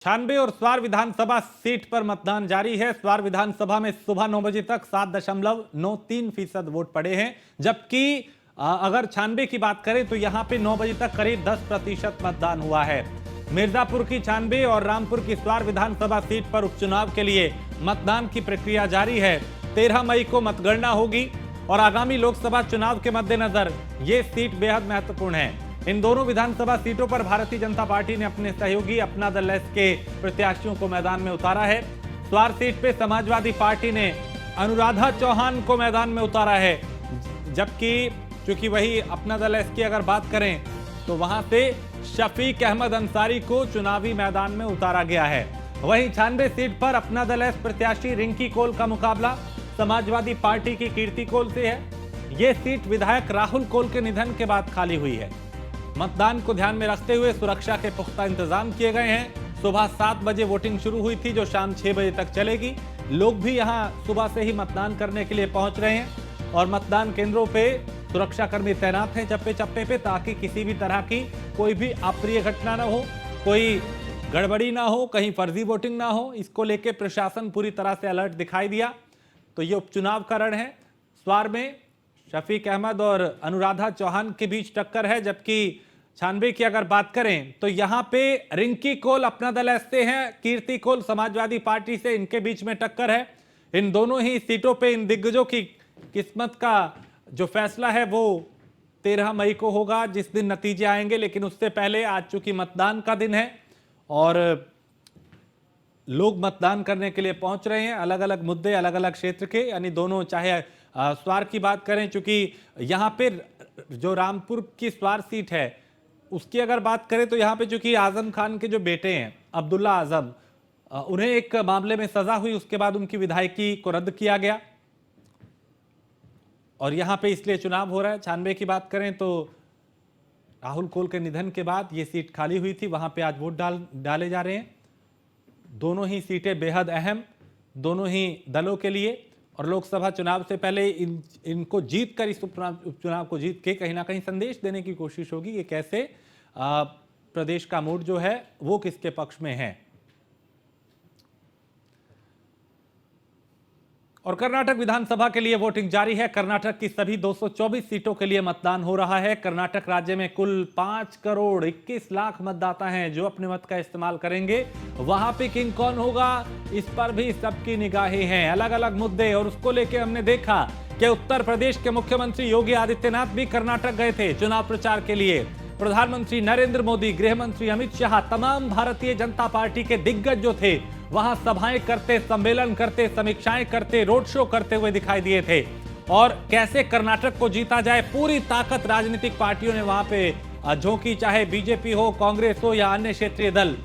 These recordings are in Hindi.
96 और स्वार विधानसभा सीट पर मतदान जारी है। स्वार विधानसभा में सुबह 9 बजे तक 7.93% वोट पड़े हैं, जबकि अगर 96 की बात करें तो यहां पे 9 बजे तक करीब 10% मतदान हुआ है। मिर्जापुर की 96 और रामपुर की स्वार विधानसभा सीट पर उपचुनाव के लिए मतदान की प्रक्रिया जारी है। 13 मई को मतगणना होगी और आगामी लोकसभा चुनाव के मद्देनजर ये सीट बेहद महत्वपूर्ण है। इन दोनों विधानसभा सीटों पर भारतीय जनता पार्टी ने अपने सहयोगी अपना दल एस के प्रत्याशियों को मैदान में उतारा है। स्वार सीट पे समाजवादी पार्टी ने अनुराधा चौहान को मैदान में उतारा है, जबकि चूंकि वही अपना दल एस की अगर बात करें तो वहां से शफीक अहमद अंसारी को चुनावी मैदान में उतारा गया है। वहीं 96 सीट पर अपना दल एस प्रत्याशी रिंकी कोल का मुकाबला समाजवादी पार्टी की कीर्ति कोल से है। यह सीट विधायक राहुल कोल के निधन के बाद खाली हुई है। मतदान को ध्यान में रखते हुए सुरक्षा के पुख्ता इंतजाम किए गए हैं। सुबह 7 बजे वोटिंग शुरू हुई थी, जो शाम 6 बजे तक चलेगी। लोग भी यहां सुबह से ही मतदान करने के लिए पहुंच रहे हैं और मतदान केंद्रों पे सुरक्षाकर्मी तैनात हैं चप्पे चप्पे पे, ताकि किसी भी तरह की कोई भी अप्रिय घटना ना हो, कोई गड़बड़ी ना हो, कहीं फर्जी वोटिंग ना हो। इसको लेकर प्रशासन पूरी तरह से अलर्ट दिखाई दिया। तो ये उपचुनाव का रण है। स्वार में शफीक अहमद और अनुराधा चौहान के बीच टक्कर है, जबकि 96 की अगर बात करें तो यहां पे रिंकी कोल अपना दल ऐसे हैं, कीर्ति कोल समाजवादी पार्टी से, इनके बीच में टक्कर है। इन दोनों ही सीटों पे इन दिग्गजों की किस्मत का जो फैसला है वो 13 मई को होगा, जिस दिन नतीजे आएंगे। लेकिन उससे पहले आज चूंकि मतदान का दिन है और लोग मतदान करने के लिए पहुंच रहे हैं, अलग अलग मुद्दे अलग अलग क्षेत्र के, यानी दोनों, चाहे स्वार की बात करें, चूंकि यहां पे जो रामपुर की स्वार सीट है उसकी अगर बात करें तो यहां पे चूंकि आजम खान के जो बेटे हैं अब्दुल्ला आजम, उन्हें एक मामले में सजा हुई, उसके बाद उनकी विधायकी को रद्द किया गया और यहां पे इसलिए चुनाव हो रहा है। 96 की बात करें तो राहुल कोल के निधन के बाद ये सीट खाली हुई थी, वहां पे आज वोट डाले जा रहे हैं। दोनों ही सीटें बेहद अहम, दोनों ही दलों के लिए, और लोकसभा चुनाव से पहले इनको जीत कर, इस उपचुनाव को जीत के कहीं ना कहीं संदेश देने की कोशिश होगी कि कैसे प्रदेश का मूड जो है वो किसके पक्ष में है। और कर्नाटक विधानसभा के लिए वोटिंग जारी है। कर्नाटक की सभी 224 सीटों के लिए मतदान हो रहा है। कर्नाटक राज्य में कुल 5 करोड़ 21 लाख मतदाता हैं जो अपने मत का इस्तेमाल करेंगे। वहां पे किंग कौन होगा, इस पर भी सबकी निगाहें हैं, अलग अलग मुद्दे। और उसको लेके हमने देखा कि उत्तर प्रदेश के मुख्यमंत्री योगी आदित्यनाथ भी कर्नाटक गए थे चुनाव प्रचार के लिए। प्रधानमंत्री नरेंद्र मोदी, गृह मंत्री अमित शाह, तमाम भारतीय जनता पार्टी के दिग्गज जो थे वहां सभाएं करते, सम्मेलन करते, समीक्षाएं करते, रोड शो करते हुए दिखाई दिए थे। और कैसे कर्नाटक को जीता जाए, पूरी ताकत राजनीतिक पार्टियों ने वहां पे झोंकी, चाहे बीजेपी हो, कांग्रेस हो या अन्य क्षेत्रीय दल।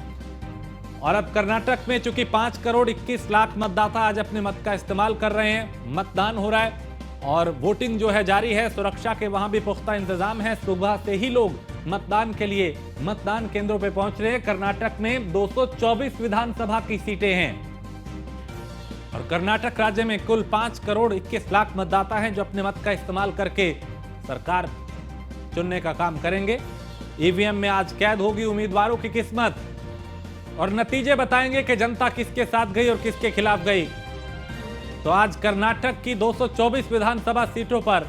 और अब कर्नाटक में चूंकि 5 करोड़ 21 लाख मतदाता आज अपने मत का इस्तेमाल कर रहे हैं, मतदान हो रहा है और वोटिंग जो है जारी है। सुरक्षा के वहां भी पुख्ता इंतजाम है। सुबह से ही लोग मतदान के लिए मतदान केंद्रों पर पहुंच रहे हैं। कर्नाटक में 224 विधानसभा की सीटें हैं और कर्नाटक राज्य में कुल 5 करोड़ 21 लाख मतदाता हैं जो अपने मत का इस्तेमाल करके सरकार चुनने का काम करेंगे। ईवीएम में आज कैद होगी उम्मीदवारों की किस्मत और नतीजे बताएंगे कि जनता किसके साथ गई और किसके खिलाफ गई। तो आज कर्नाटक की 224 विधानसभा सीटों पर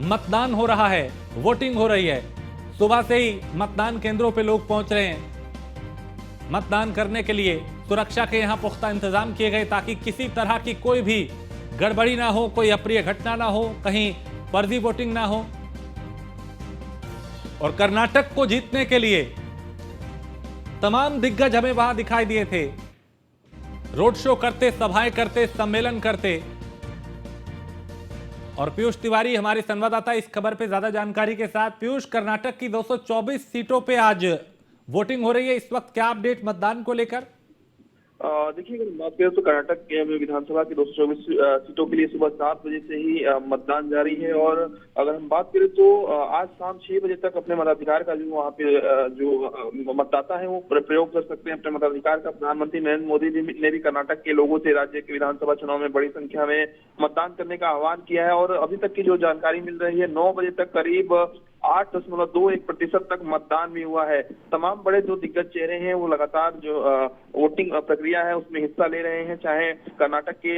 मतदान हो रहा है, वोटिंग हो रही है। सुबह से ही मतदान केंद्रों पे लोग पहुंच रहे हैं मतदान करने के लिए। सुरक्षा के यहां पुख्ता इंतजाम किए गए ताकि किसी तरह की कोई भी गड़बड़ी ना हो, कोई अप्रिय घटना ना हो, कहीं फर्जी वोटिंग ना हो। और कर्नाटक को जीतने के लिए तमाम दिग्गज हमें वहां दिखाई दिए थे, रोड शो करते, सभाएं करते, सम्मेलन करते। और पीयूष तिवारी हमारे संवाददाता इस खबर पे ज्यादा जानकारी के साथ। पीयूष, कर्नाटक की 224 सीटों पे आज वोटिंग हो रही है, इस वक्त क्या अपडेट मतदान को लेकर? देखिए, अगर बात करें तो कर्नाटक के विधानसभा की 224 सीटों के लिए सुबह 7 बजे से ही मतदान जारी है। और अगर हम बात करें तो आज शाम 6 बजे तक अपने मताधिकार का जो वहाँ पे जो मतदाता है वो प्रयोग कर सकते हैं अपने मताधिकार का। प्रधानमंत्री नरेंद्र मोदी ने भी कर्नाटक के लोगों से राज्य के विधानसभा चुनाव में बड़ी संख्या में मतदान करने का आह्वान किया है। और अभी तक की जो जानकारी मिल रही है, 9 बजे तक करीब 8.21% तक मतदान भी हुआ है। तमाम बड़े जो दिग्गज चेहरे हैं वो लगातार जो वोटिंग प्रक्रिया है उसमें हिस्सा ले रहे हैं। चाहे कर्नाटक के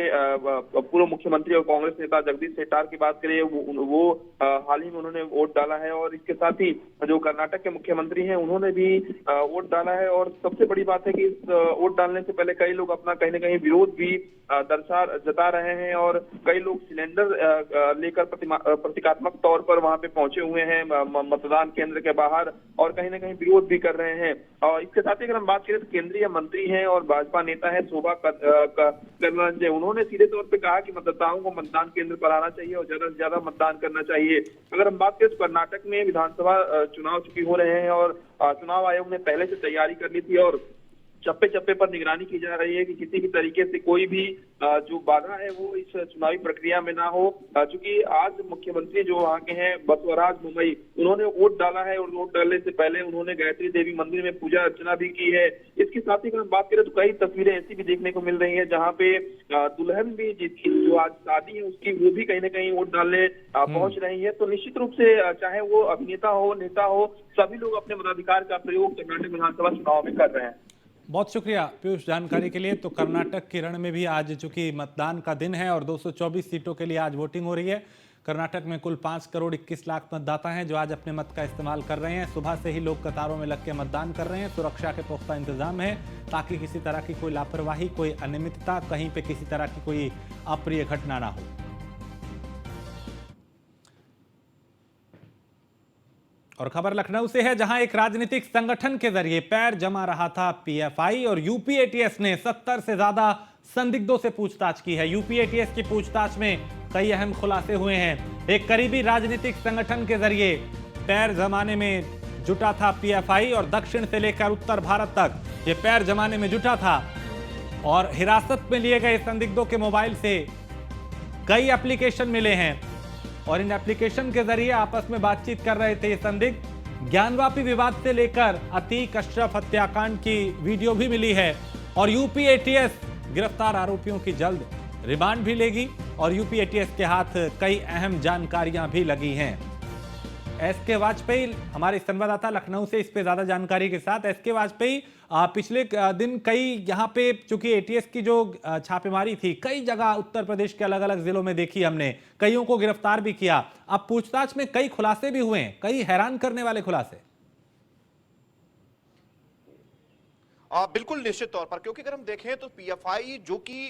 पूर्व मुख्यमंत्री और कांग्रेस नेता जगदीश शेट्टार की बात करें, वो हाल ही में उन्होंने वोट डाला है, और इसके साथ ही जो कर्नाटक के मुख्यमंत्री हैं उन्होंने भी वोट डाला है। और सबसे बड़ी बात है कि इस वोट डालने से पहले कई लोग अपना कहीं न कहीं विरोध भी जता रहे हैं, और कई लोग सिलेंडर लेकर प्रतीकात्मक तौर पर वहां पे पहुंचे हुए हैं मतदान केंद्र के बाहर, और कहीं न कहीं विरोध भी कर रहे हैं। और इसके साथ ही अगर हम बात करें तो केंद्रीय मंत्री हैं और भाजपा नेता है शोभा करंदलाजे, उन्होंने सीधे तौर पे कहा कि मतदाताओं को मतदान केंद्र पर आना चाहिए और ज्यादा से ज्यादा मतदान करना चाहिए। अगर हम बात करें तो कर्नाटक में विधानसभा चुनाव चुकी हो रहे हैं, और चुनाव आयोग ने पहले से तैयारी कर ली थी, और चप्पे चप्पे पर निगरानी की जा रही है कि किसी भी तरीके से कोई भी जो बाधा है वो इस चुनावी प्रक्रिया में ना हो। चूंकि आज मुख्यमंत्री जो वहाँ के हैं बसवराज बोम्मई, उन्होंने वोट डाला है, और वोट डालने से पहले उन्होंने गायत्री देवी मंदिर में पूजा अर्चना भी की है। इसके साथ ही अगर हम बात करें तो कई तस्वीरें ऐसी भी देखने को मिल रही है जहाँ पे दुल्हन भी, जिसकी जो आज शादी है उसकी, वो भी कहीं ना कहीं वोट डालने पहुंच रही है। तो निश्चित रूप से चाहे वो अभिनेता हो, नेता हो, सभी लोग अपने मताधिकार का प्रयोग कर्नाटक विधानसभा चुनाव में कर रहे हैं। बहुत शुक्रिया पीयूष जानकारी के लिए। तो कर्नाटक के रण में भी आज चूंकि मतदान का दिन है और 224 सीटों के लिए आज वोटिंग हो रही है। कर्नाटक में कुल 5,21,00,000 मतदाता हैं जो आज अपने मत का इस्तेमाल कर रहे हैं। सुबह से ही लोग कतारों में लग के मतदान कर रहे हैं। सुरक्षा के पुख्ता इंतजाम है ताकि किसी तरह की कोई लापरवाही, कोई अनियमितता, कहीं पे किसी तरह की कोई अप्रिय घटना ना हो। और खबर लखनऊ से है जहां एक राजनीतिक संगठन के जरिए पैर जमा रहा था पीएफआई, और यूपी एटीएस ने 70 से ज्यादा संदिग्धों से पूछताछ की है। यूपी एटीएस की पूछताछ में कई अहम खुलासे हुए हैं। एक करीबी राजनीतिक संगठन के जरिए पैर जमाने में जुटा था पीएफआई, और दक्षिण से लेकर उत्तर भारत तक ये पैर जमाने में जुटा था। और हिरासत में लिए गए संदिग्धों के मोबाइल से कई एप्लीकेशन मिले हैं, और इन एप्लीकेशन के जरिए आपस में बातचीत कर रहे थे ये संदिग्ध। ज्ञानवापी विवाद से लेकर अतीक अशरफ हत्याकांड की वीडियो भी मिली है, और यूपी एटीएस गिरफ्तार आरोपियों की जल्द रिमांड भी लेगी, और यूपी एटीएस के हाथ कई अहम जानकारियां भी लगी हैं। एसके वाजपेयी हमारे संवाददाता लखनऊ से इस पे ज्यादा जानकारी के साथ। एसके वाजपेयी, पिछले दिन कई यहाँ पे चूंकि एटीएस की जो छापेमारी थी कई जगह उत्तर प्रदेश के अलग अलग जिलों में देखी हमने, कईयों को गिरफ्तार भी किया। अब पूछताछ में कई खुलासे भी हुए हैं, कई हैरान करने वाले खुलासे। बिल्कुल निश्चित तौर पर, क्योंकि अगर हम देखें तो पीएफआई जो कि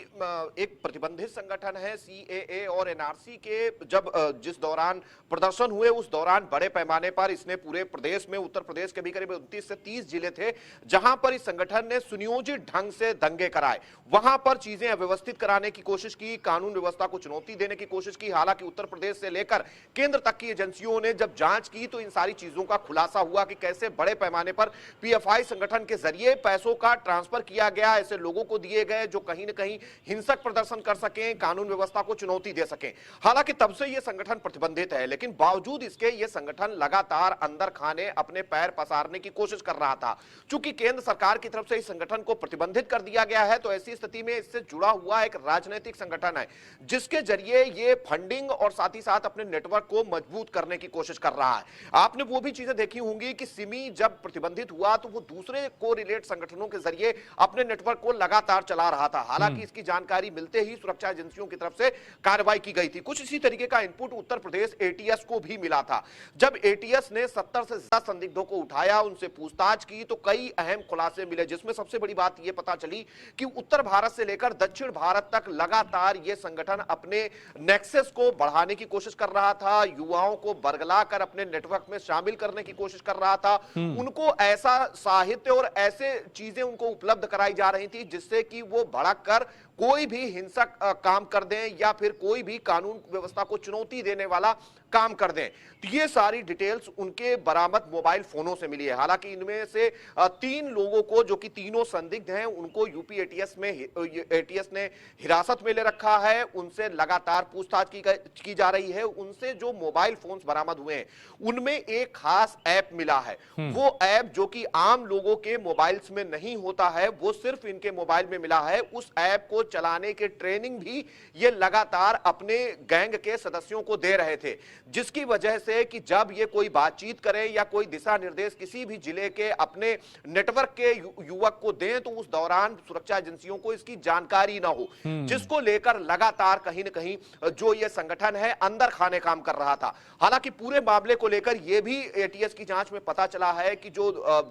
एक प्रतिबंधित संगठन है, सीएए और एनआरसी के जब जिस दौरान प्रदर्शन हुए उस दौरान बड़े पैमाने पर इसने पूरे प्रदेश में, उत्तर प्रदेश के भी करीब 29 से 30 जिले थे जहां पर इस संगठन ने सुनियोजित ढंग से दंगे कराए, वहां पर चीजें अव्यवस्थित कराने की कोशिश की, कानून व्यवस्था को चुनौती देने की कोशिश की। हालांकि उत्तर प्रदेश से लेकर केंद्र तक की एजेंसियों ने जब जांच की तो इन सारी चीजों का खुलासा हुआ कि कैसे बड़े पैमाने पर पीएफआई संगठन के जरिए पैसों का ट्रांसफर किया गया, ऐसे लोगों को दिए गए जो कहीं न कहीं हिंसक प्रदर्शन कर सकें, कानून व्यवस्था को चुनौती दे सकें। हालांकि तब से यह संगठन प्रतिबंधित है, लेकिन बावजूद इसके यह संगठन लगातार अंदर खाने अपने पैर पसारने की कोशिश कर रहा था। चूंकि केंद्र सरकार की तरफ से इस संगठन को प्रतिबंधित कर दिया गया है, तो ऐसी स्थिति में इससे जुड़ा हुआ एक राजनीतिक संगठन है जिसके जरिए यह फंडिंग और साथ ही साथ अपने नेटवर्क को मजबूत करने की कोशिश कर रहा है। आपने वो भी चीजें देखी होंगी कि सिमी जब प्रतिबंधित हुआ तो वो दूसरे को रिलेट संगठनों के जरिए अपने नेटवर्क को लगातार चला रहा था। हालांकि इसकी जानकारी मिलते ही सुरक्षा एजेंसियों की तरफ से कार्रवाई की गई थी। कुछ इसी तरीके का इनपुट उत्तर प्रदेश एटीएस को भी मिला था। जब एटीएस ने 70 से ज्यादा संदिग्धों को उठाया, उनसे पूछताछ की, तो कई अहम खुलासे मिले, जिसमें सबसे बड़ी बात यह पता चली कि उत्तर भारत से लेकर दक्षिण भारत तक लगातार यह संगठन अपने नेक्सस को बढ़ाने की कोशिश कर रहा था, युवाओं को बरगला कर अपने नेटवर्क में शामिल करने की कोशिश कर रहा था। उनको ऐसा साहित्य और ऐसे चीजें उनको उपलब्ध कराई जा रही थी जिससे कि वो भड़क कर कोई भी हिंसक काम कर दें या फिर कोई भी कानून व्यवस्था को चुनौती देने वाला काम कर दें। तो ये सारी डिटेल्स उनके बरामद मोबाइल फोनों से मिली है। हालांकि इनमें से 3 लोगों को, जो कि तीनों संदिग्ध हैं, उनको यूपी एटीएस ने हिरासत में ले रखा है। उनसे लगातार पूछताछ की जा रही है। उनसे जो मोबाइल फोन्स बरामद हुए हैं उनमें एक खास ऐप मिला है। वो ऐप जो कि आम लोगों के मोबाइल्स में नहीं होता है, वो सिर्फ इनके मोबाइल में मिला है। उस ऐप को चलाने की ट्रेनिंग भी ये लगातार अपने गैंग के सदस्यों को दे रहे थे, जिसकी वजह से कि जब ये कोई बातचीत करें या कोई दिशा निर्देश किसी भी जिले के अपने नेटवर्क के युवक को दें तो उस दौरान सुरक्षा एजेंसियों को इसकी जानकारी ना हो, जिसको लेकर लगातार कहीं न कहीं जो ये संगठन है अंदर खाने काम कर रहा था। हालांकि पूरे मामले को लेकर यह भी एटीएस की जांच में पता चला है कि जो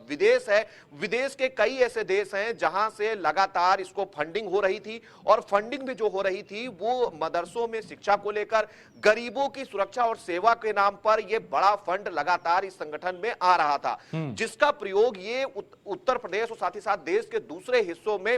विदेश है, विदेश के कई ऐसे देश हैं जहां से लगातार इसको फंडिंग हो रही थी, और फंडिंग भी जो हो रही थी वो मदरसों में शिक्षा को लेकर, गरीबों की सुरक्षा और सेवा के नाम पर यह बड़ा फंड लगातार इस संगठन में आ रहा था, जिसका प्रयोग ये उत्तर प्रदेश और साथ ही साथ देश के दूसरे हिस्सों में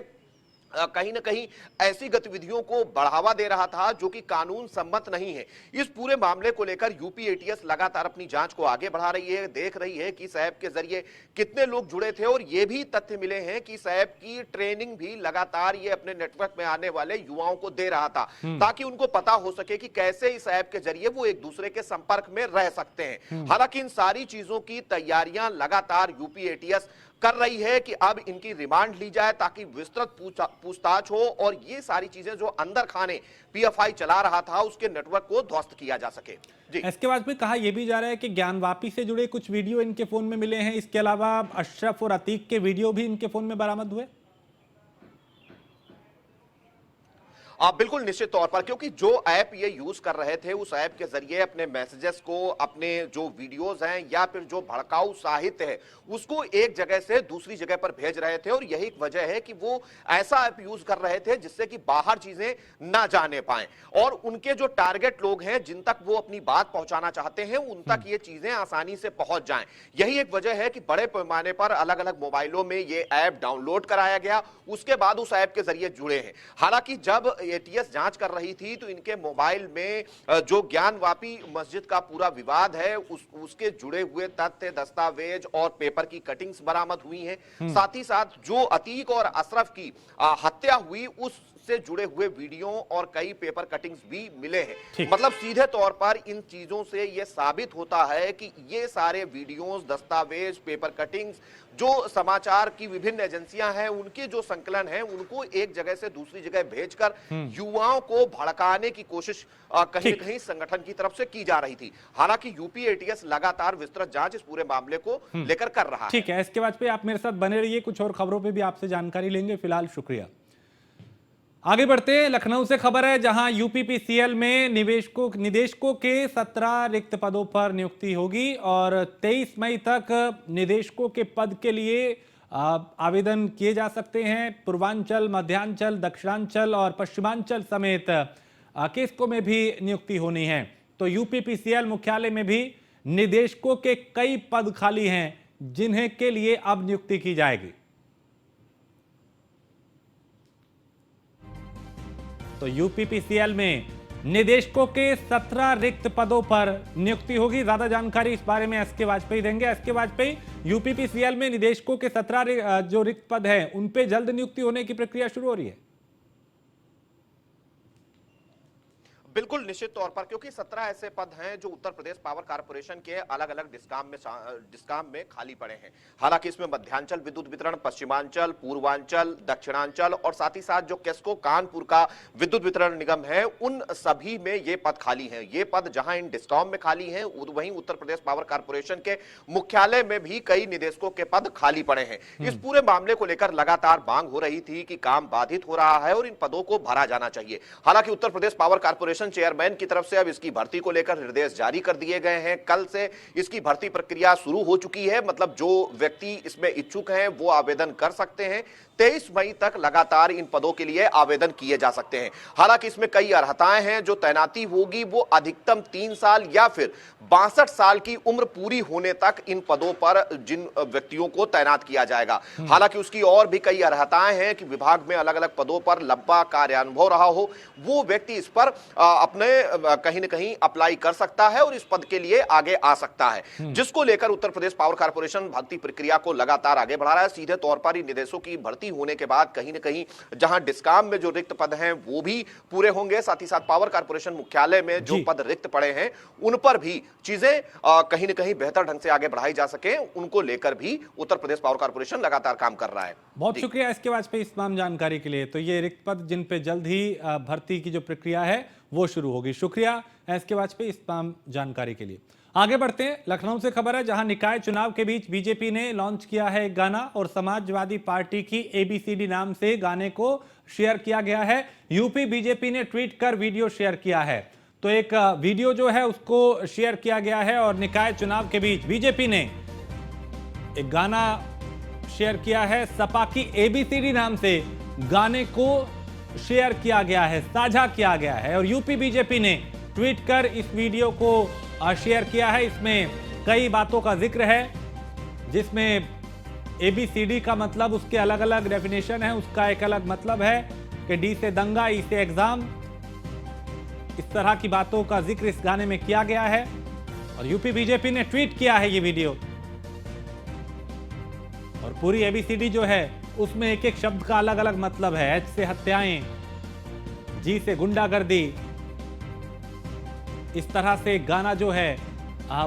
कहीं ना कहीं ऐसी गतिविधियों को बढ़ावा दे रहा था जो कि कानून सम्मत नहीं है। इस पूरे मामले को लेकर यूपी एटीएस लगातार अपनी जांच को आगे बढ़ा रही है, देख रही है कि इस ऐप के जरिए कितने लोग जुड़े थे, और ये भी तथ्य मिले हैं कि इस ऐप की ट्रेनिंग भी लगातार ये अपने नेटवर्क में आने वाले युवाओं को दे रहा था, ताकि उनको पता हो सके कि कैसे इस ऐप के जरिए वो एक दूसरे के संपर्क में रह सकते हैं। हालांकि इन सारी चीजों की तैयारियां लगातार यूपी एटीएस कर रही है कि अब इनकी रिमांड ली जाए ताकि विस्तृत पूछताछ हो और ये सारी चीजें जो अंदर खाने पीएफआई चला रहा था उसके नेटवर्क को ध्वस्त किया जा सके। जी, इसके बाद में कहा यह भी जा रहा है कि ज्ञानवापी से जुड़े कुछ वीडियो इनके फोन में मिले हैं, इसके अलावा अशरफ और अतीक के वीडियो भी इनके फोन में बरामद हुए। बिल्कुल निश्चित तौर पर, क्योंकि जो ऐप ये यूज कर रहे थे उस ऐप के जरिए अपने मैसेजेस को, अपने जो वीडियोस हैं या फिर जो भड़काऊ साहित्य है उसको एक जगह से दूसरी जगह पर भेज रहे थे, और यही वजह है कि वो ऐसा ऐप यूज कर रहे थे जिससे कि बाहर चीजें ना जाने पाए, और उनके जो टारगेट लोग हैं जिन तक वो अपनी बात पहुंचाना चाहते हैं उन तक ये चीजें आसानी से पहुंच जाएं। यही एक वजह है कि बड़े पैमाने पर अलग अलग मोबाइलों में ये ऐप डाउनलोड कराया गया, उसके बाद उस ऐप के जरिए जुड़े हैं। हालांकि जब एटीएस जांच कर रही थी तो इनके मोबाइल में जो ज्ञानवापी मस्जिद का पूरा विवाद है उसके जुड़े हुए तथ्य, दस्तावेज और पेपर की कटिंग्स बरामद हुई हैं। साथ ही साथ जो अतीक और अशरफ की हत्या हुई उससे जुड़े हुए वीडियो और कई पेपर कटिंग्स भी मिले हैं। मतलब सीधे तौर पर इन चीजों से यह साबित होता है कि ये सारे वीडियोस, दस्तावेज, पेपर कटिंग्स जो समाचार की विभिन्न एजेंसियां हैं उनके जो संकलन है उनको एक जगह से दूसरी जगह भेजकर युवाओं को भड़काने की कोशिश कहीं न कहीं संगठन की तरफ से की जा रही थी। हालांकि यूपी एटीएस लगातार विस्तृत जांच इस पूरे मामले को लेकर कर रहा है। ठीक है, इसके बाद पे आप मेरे साथ बने रहिए, कुछ और खबरों पे भी आपसे जानकारी लेंगे। फिलहाल शुक्रिया। आगे बढ़ते हैं, लखनऊ से खबर है जहां यूपीपीसीएल में निदेशकों के 17 रिक्त पदों पर नियुक्ति होगी और 23 मई तक निदेशकों के पद के लिए आवेदन किए जा सकते हैं। पूर्वांचल, मध्यांचल, दक्षिणांचल और पश्चिमांचल समेत किसको में भी नियुक्ति होनी है। तो यूपीपीसीएल मुख्यालय में भी निदेशकों के कई पद खाली हैं जिन्हें के लिए अब नियुक्ति की जाएगी। तो यूपीपीसीएल में निदेशकों के 17 रिक्त पदों पर नियुक्ति होगी। ज्यादा जानकारी इस बारे में एसके वाजपेयी देंगे। एसके वाजपेयी, यूपीपीसीएल में निदेशकों के 17 जो रिक्त पद हैं उन पे जल्द नियुक्ति होने की प्रक्रिया शुरू हो रही है। बिल्कुल निश्चित तौर पर, क्योंकि 17 ऐसे पद हैं जो उत्तर प्रदेश पावर कारपोरेशन के अलग अलग डिस्काम में खाली पड़े हैं। हालांकि इसमें मध्यांचल विद्युत वितरण, पश्चिमांचल, पूर्वांचल, दक्षिणांचल और साथ ही साथ जो केस्को कानपुर का विद्युत वितरण निगम है उन सभी में ये पद खाली हैं। ये पद जहां इन डिस्काम में खाली हैं वहीं उत्तर प्रदेश पावर कारपोरेशन के मुख्यालय में भी कई निदेशकों के पद खाली पड़े हैं। इस पूरे मामले को लेकर लगातार मांग हो रही थी कि काम बाधित हो रहा है और इन पदों को भरा जाना चाहिए। हालांकि Uttar Pradesh power corporation chairman की तरफ से अब इसकी भर्ती को लेकर निर्देश जारी कर दिए गए हैं। कल से इसकी भर्ती प्रक्रिया शुरू हो चुकी है। मतलब जो व्यक्ति इसमें इच्छुक हैं वो आवेदन कर सकते हैं। 23 मई तक लगातार इन पदों के लिए आवेदन किए जा सकते हैं। हालांकि इसमें कई अर्हताएं हैं। जो तैनाती होगी वो अधिकतम 3 साल या फिर 62 साल की उम्र पूरी होने तक इन पदों पर जिन व्यक्तियों को तैनात किया जाएगा। हालांकि उसकी और भी कई अर्हताएं हैं कि विभाग में अलग अलग पदों पर लंबा कार्यानुभव रहा हो वो व्यक्ति इस पर अपने कहीं ना कहीं अप्लाई कर सकता है और इस पद के लिए आगे आ सकता है, जिसको लेकर उत्तर प्रदेश पावर कॉर्पोरेशन भर्ती प्रक्रिया को लगातार आगे बढ़ा रहा है। सीधे तौर पर ही निदेशों की भर्ती होने के बाद कहीं ना कहीं जहां डिस्काम में जो रिक्त पद हैं वो भी पूरे होंगे, साथ ही साथ पावर कॉर्पोरेशन मुख्यालय में जो पद रिक्त पड़े हैं उन पर भी चीजें कहीं ना कहीं बेहतर ढंग से आगे बढ़ाई जा सके, उनको लेकर भी उत्तर प्रदेश पावर कॉर्पोरेशन लगातार काम कर रहा है। बहुत शुक्रिया इसके वाजपेयी इस तमाम जानकारी के लिए। तो ये रिक्त पद जिन पे जल्द ही भर्ती की जो प्रक्रिया है वो शुरू होगी। शुक्रिया इसके वाजपेयी इस तमाम जानकारी के लिए। आगे बढ़ते हैं, लखनऊ से खबर है जहां निकाय चुनाव के बीच बीजेपी ने लॉन्च किया है एक गाना और समाजवादी पार्टी की ABCD नाम से गाने को शेयर किया गया है। यूपी बीजेपी ने ट्वीट कर वीडियो शेयर किया है। तो एक वीडियो जो है उसको शेयर किया गया है और निकाय चुनाव के बीच बीजेपी ने एक गाना शेयर किया है। सपा की ABCD नाम से गाने को शेयर किया गया है, साझा किया गया है और यूपी बीजेपी ने ट्वीट कर इस वीडियो को शेयर किया है। इसमें कई बातों का जिक्र है, जिसमें ABCD का मतलब उसके अलग अलग डेफिनेशन है, उसका एक अलग मतलब है कि D से दंगा, E से एग्जाम, इस तरह की बातों का जिक्र इस गाने में किया गया है और यूपी बीजेपी ने ट्वीट किया है ये वीडियो। और पूरी ABCD जो है उसमें एक एक शब्द का अलग अलग मतलब है। H से हत्याएं, G से गुंडागर्दी, इस तरह से गाना जो है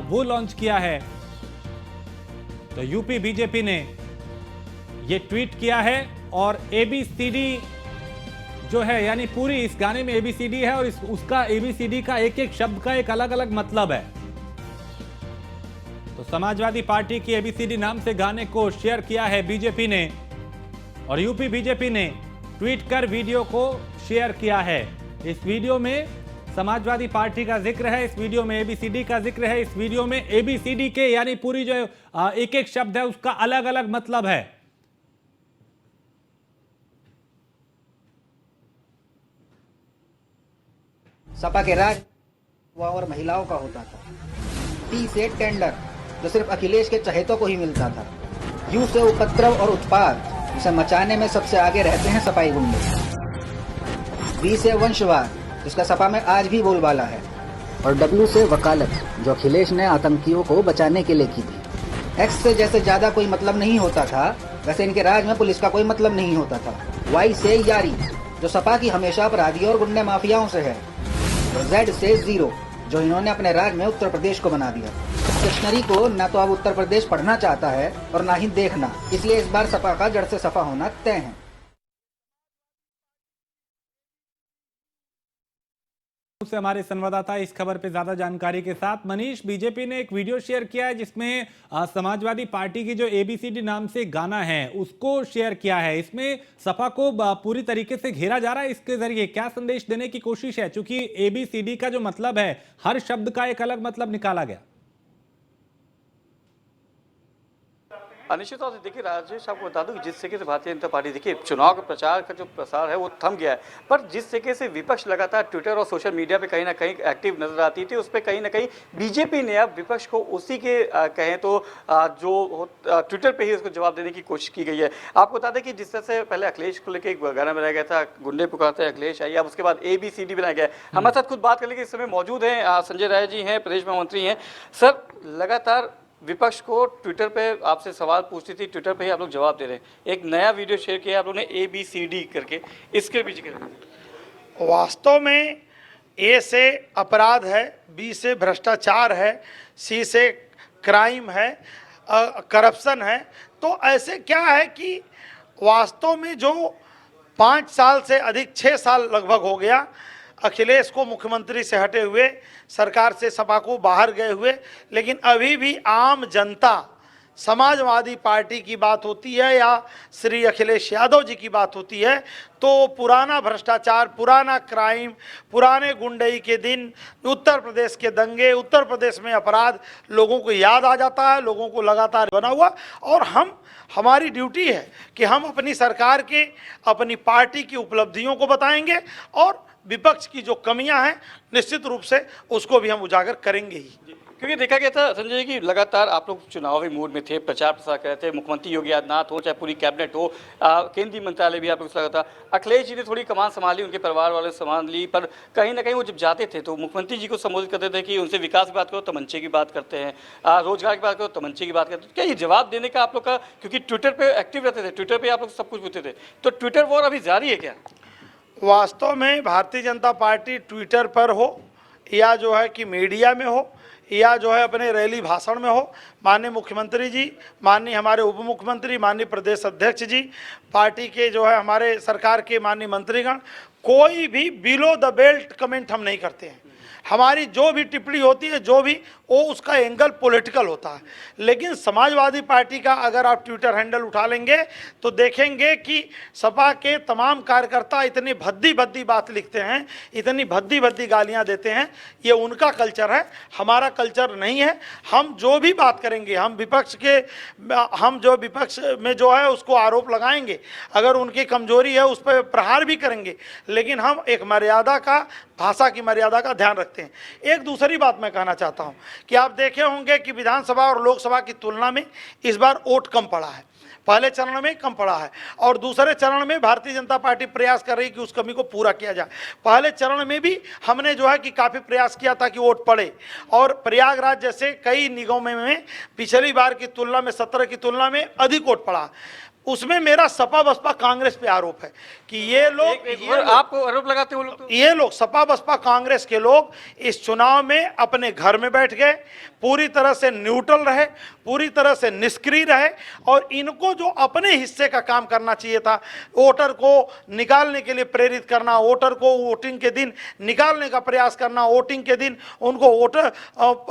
वो लॉन्च किया है। तो यूपी बीजेपी ने ये ट्वीट किया है और ABCD जो है यानी पूरी इस गाने में ABCD है और उसका ABCD का एक एक शब्द का एक अलग अलग मतलब है। तो समाजवादी पार्टी की ABCD नाम से गाने को शेयर किया है बीजेपी ने और यूपी बीजेपी ने ट्वीट कर वीडियो को शेयर किया है। इस वीडियो में समाजवादी पार्टी का जिक्र है, इस वीडियो में ABCD का जिक्र है, इस वीडियो में ABCD के यानी पूरी जो एक एक शब्द है उसका अलग अलग मतलब है। सपा के राज और महिलाओं का होता था। टी से टेंडर जो सिर्फ अखिलेश के चहेतों को ही मिलता था। यू से उपद्रव और उत्पाद जिसे मचाने में सबसे आगे रहते हैं सपाई गुंडे। बी से वंशवाद जिसका सपा में आज भी बोलबाला है। और डब्ल्यू से वकालत जो अखिलेश ने आतंकियों को बचाने के लिए की थी। एक्स से जैसे ज्यादा कोई मतलब नहीं होता था वैसे इनके राज में पुलिस का कोई मतलब नहीं होता था। वाई से यारी जो सपा की हमेशा अपराधियों और गुंडे माफियाओं से है। और जेड से जीरो जो इन्होंने अपने राज में उत्तर प्रदेश को बना दिया। डिक्शनरी को ना तो अब उत्तर प्रदेश पढ़ना चाहता है और ना ही देखना, इसलिए इस बार सपा का जड़ से सफा होना तय है। से हमारे संवाददाता इस खबर पे ज्यादा जानकारी के साथ मनीष, बीजेपी ने एक वीडियो शेयर किया है जिसमें समाजवादी पार्टी की जो ABCD नाम से गाना है उसको शेयर किया है। इसमें सपा को पूरी तरीके से घेरा जा रहा है। इसके जरिए क्या संदेश देने की कोशिश है? क्योंकि ABCD का जो मतलब है हर शब्द का एक अलग मतलब निकाला गया। निश्चित तौर से देखिए राजेश, आपको बता दूं कि जिस तरीके से भारतीय जनता पार्टी देखिए चुनाव के प्रचार का जो प्रसार है वो थम गया है, पर जिस तरीके से विपक्ष लगातार ट्विटर और सोशल मीडिया पे कहीं ना कहीं एक्टिव नजर आती थी, उस पर कहीं ना कहीं बीजेपी ने अब विपक्ष को उसी के कहें तो जो ट्विटर पे ही उसको जवाब देने की कोशिश की गई है। आपको बता दें कि जिस तरह से पहले अखिलेश को लेकर एक गाना बनाया गया था, गुंडे पुकारते हैं अखिलेश आइए, अब उसके बाद ABCD बनाया गया है। हमारे साथ खुद बात करने के इस समय मौजूद हैं संजय राय जी हैं, प्रदेश महामंत्री हैं। सर, लगातार विपक्ष को ट्विटर पे आपसे सवाल पूछती थी, ट्विटर पे ही आप लोग जवाब दे रहे हैं। एक नया वीडियो शेयर किया आप लोगों ने ABCD करके, इसके पीछे वास्तव में A से अपराध है, B से भ्रष्टाचार है, C से क्राइम है, करप्शन है। तो ऐसे क्या है कि वास्तव में जो 5 साल से अधिक 6 साल लगभग हो गया अखिलेश को मुख्यमंत्री से हटे हुए, सरकार से सपा को बाहर गए हुए, लेकिन अभी भी आम जनता समाजवादी पार्टी की बात होती है या श्री अखिलेश यादव जी की बात होती है तो पुराना भ्रष्टाचार, पुराना क्राइम, पुराने गुंडई के दिन, उत्तर प्रदेश के दंगे, उत्तर प्रदेश में अपराध लोगों को याद आ जाता है, लोगों को लगातार बना हुआ। और हमारी ड्यूटी है कि हम अपनी सरकार के, अपनी पार्टी की उपलब्धियों को बताएंगे और विपक्ष की जो कमियां हैं निश्चित रूप से उसको भी हम उजागर करेंगे ही। क्योंकि देखा गया था संजय जी कि लगातार आप लोग चुनावी मूड में थे, प्रचार प्रसार कर रहे थे, मुख्यमंत्री योगी आदित्यनाथ हो चाहे पूरी कैबिनेट हो, केंद्रीय मंत्रालय भी आप लोग लगा था। अखिलेश जी ने थोड़ी कमान संभाली, उनके परिवार वाले संभाल ली, पर कहीं ना कहीं वो जब जाते थे तो मुख्यमंत्री जी को संबोधित करते थे कि उनसे विकास की बात करो तमंचे की बात करते हैं, रोजगार की बात करो तमंचे की बात करते हैं। क्या ये जवाब देने का आप लोग का, क्योंकि ट्विटर पर एक्टिव रहते थे, ट्विटर पर आप लोग सब कुछ पूछते थे, तो ट्विटर वॉर अभी जारी है क्या? वास्तव में भारतीय जनता पार्टी ट्विटर पर हो या जो है कि मीडिया में हो या जो है अपने रैली भाषण में हो, माननीय मुख्यमंत्री जी, माननीय हमारे उप मुख्यमंत्री, माननीय प्रदेश अध्यक्ष जी, पार्टी के जो है हमारे सरकार के माननीय मंत्रीगण, कोई भी बिलो द बेल्ट कमेंट हम नहीं करते हैं। हमारी जो भी टिप्पणी होती है, जो भी वो उसका एंगल पॉलिटिकल होता है। लेकिन समाजवादी पार्टी का अगर आप ट्विटर हैंडल उठा लेंगे तो देखेंगे कि सपा के तमाम कार्यकर्ता इतनी भद्दी भद्दी बात लिखते हैं, इतनी भद्दी भद्दी गालियां देते हैं। ये उनका कल्चर है, हमारा कल्चर नहीं है। हम जो भी बात करेंगे, हम जो विपक्ष में जो है उसको आरोप लगाएंगे, अगर उनकी कमजोरी है उस पर प्रहार भी करेंगे, लेकिन हम एक मर्यादा का, भाषा की मर्यादा का ध्यान रखते हैं। एक दूसरी बात मैं कहना चाहता हूं कि आप देखे होंगे कि विधानसभा और लोकसभा की तुलना में इस बार वोट कम पड़ा है। पहले चरण में कम पड़ा है और दूसरे चरण में भारतीय जनता पार्टी प्रयास कर रही है कि उस कमी को पूरा किया जाए। पहले चरण में भी हमने जो है कि काफ़ी प्रयास किया था कि वोट पड़े, और प्रयागराज जैसे कई निगमों में पिछली बार की तुलना में 17 की तुलना में अधिक वोट पड़ा। उसमें मेरा सपा बसपा कांग्रेस पे आरोप है कि ये लोग आपको आरोप लगाते हो लोग, ये लोग सपा बसपा कांग्रेस के लोग इस चुनाव में अपने घर में बैठ गए, पूरी तरह से न्यूट्रल रहे, पूरी तरह से निष्क्रिय रहे, और इनको जो अपने हिस्से का काम करना चाहिए था, वोटर को निकालने के लिए प्रेरित करना, वोटर को वोटिंग के दिन निकालने का प्रयास करना, वोटिंग के दिन उनको वोटर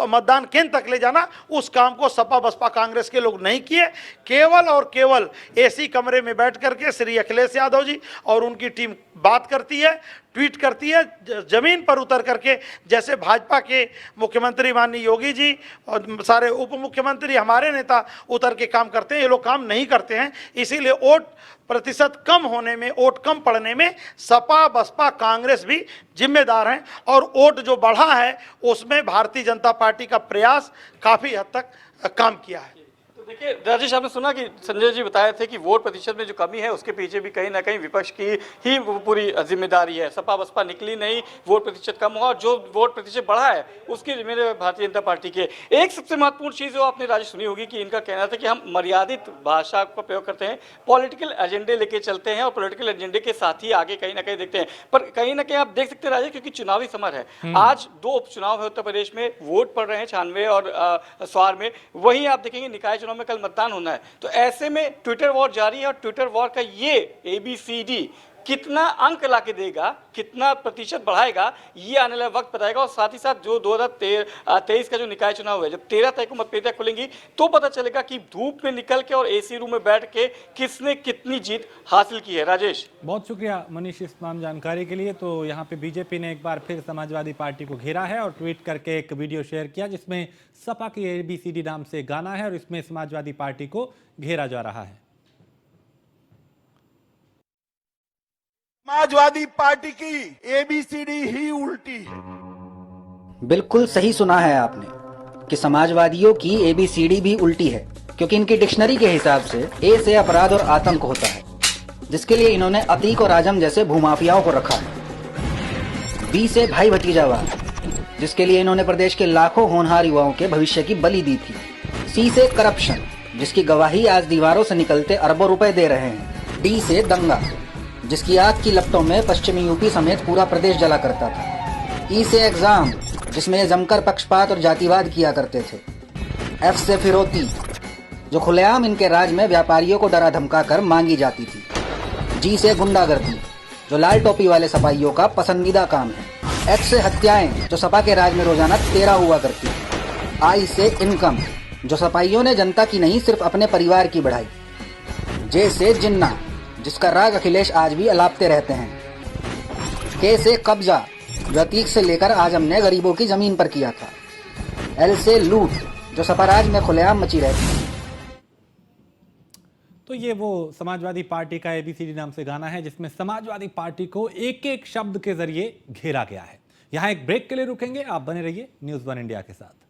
मतदान केंद्र तक ले जाना, उस काम को सपा बसपा कांग्रेस के लोग नहीं किए। केवल और केवल एसी कमरे में बैठ करके श्री अखिलेश यादव जी और उनकी टीम बात करती है, ट्वीट करती है, जमीन पर उतर करके जैसे भाजपा के मुख्यमंत्री माननीय योगी जी और सारे उप मुख्यमंत्री हमारे नेता उतर के काम करते हैं, ये लोग काम नहीं करते हैं। इसीलिए वोट प्रतिशत कम होने में, वोट कम पड़ने में सपा बसपा कांग्रेस भी जिम्मेदार हैं, और वोट जो बढ़ा है उसमें भारतीय जनता पार्टी का प्रयास काफ़ी हद तक काम किया है। देखिए राजेश, आपने सुना कि संजय जी बताए थे कि वोट प्रतिशत में जो कमी है उसके पीछे भी कहीं ना कहीं विपक्ष की ही पूरी जिम्मेदारी है। सपा बसपा निकली नहीं, वोट प्रतिशत कम हुआ, और जो वोट प्रतिशत बढ़ा है उसकी जिम्मेदारी भारतीय जनता पार्टी के। एक सबसे महत्वपूर्ण चीज़ जो आपने राजेश सुनी होगी कि इनका कहना था कि हम मर्यादित भाषा का प्रयोग करते हैं, पॉलिटिकल एजेंडे लेके चलते हैं और पॉलिटिकल एजेंडे के साथ ही आगे कहीं ना कहीं देखते हैं। पर कहीं ना कहीं आप देख सकते हैं राजेश, क्योंकि चुनावी समय है, आज 2 उपचुनाव है उत्तर प्रदेश में, वोट पड़ रहे हैं 96 और स्वार में, वहीं आप देखेंगे निकाय चुनाव में कल मतदान होना है। तो ऐसे में ट्विटर वॉर जारी है, और ट्विटर वॉर का ये ABCD कितना अंक लाके देगा, कितना प्रतिशत बढ़ाएगा, ये आने वाला वक्त बताएगा। और साथ ही साथ जो 2023 का जो निकाय चुनाव है, जब 13 तारीख को मतपेटियां खुलेंगी तो पता चलेगा कि धूप में निकल के और AC रूम में बैठ के किसने कितनी जीत हासिल की है। राजेश, बहुत शुक्रिया मनीष इस तमाम जानकारी के लिए। तो यहाँ पे बीजेपी ने एक बार फिर समाजवादी पार्टी को घेरा है और ट्वीट करके एक वीडियो शेयर किया जिसमें सपा की ABCD नाम से गाना है और इसमें समाजवादी पार्टी को घेरा जा रहा है। समाजवादी पार्टी की ABCD ही उल्टी है। बिल्कुल सही सुना है आपने कि समाजवादियों की ABCD भी उल्टी है, क्योंकि इनकी डिक्शनरी के हिसाब से A से अपराध और आतंक होता है, जिसके लिए इन्होंने अतीक और आजम जैसे भूमाफियाओं को रखा है। B से भाई भतीजावाद, जिसके लिए इन्होंने प्रदेश के लाखों होनहार युवाओं के भविष्य की बलि दी थी। C से करप्शन, जिसकी गवाही आज दीवारों से निकलते अरबों रुपए दे रहे हैं। D से दंगा, जिसकी आग की लपटों में पश्चिमी यूपी समेत पूरा प्रदेश जला करता था। E से एग्जाम, जिसमें जमकर पक्षपात और जातिवाद किया करते थे। F से फिरौती, जो खुलेआम इनके राज में व्यापारियों को डरा धमका कर मांगी जाती थी। G से गुंडागर्दी, जो लाल टोपी वाले सपाइयों का पसंदीदा काम है। H से हत्याएं, जो सपा के राज में रोजाना 13 हुआ करती थी। I से इनकम, जो सपाइयों ने जनता की नहीं सिर्फ अपने परिवार की बढ़ाई। J से जिन्ना, जिसका राग अखिलेश आज भी अलापते रहते हैं। K से कब्जा, जो अतीक से लेकर आज हमने गरीबों की जमीन पर किया था। L से लूट, जो सपाराज में खुलेआम मची रहती है। तो ये वो समाजवादी पार्टी का ABCD नाम से गाना है जिसमें समाजवादी पार्टी को एक एक शब्द के जरिए घेरा गया है। यहां एक ब्रेक के लिए रुकेंगे, आप बने रहिए न्यूज़ 1 इंडिया के साथ।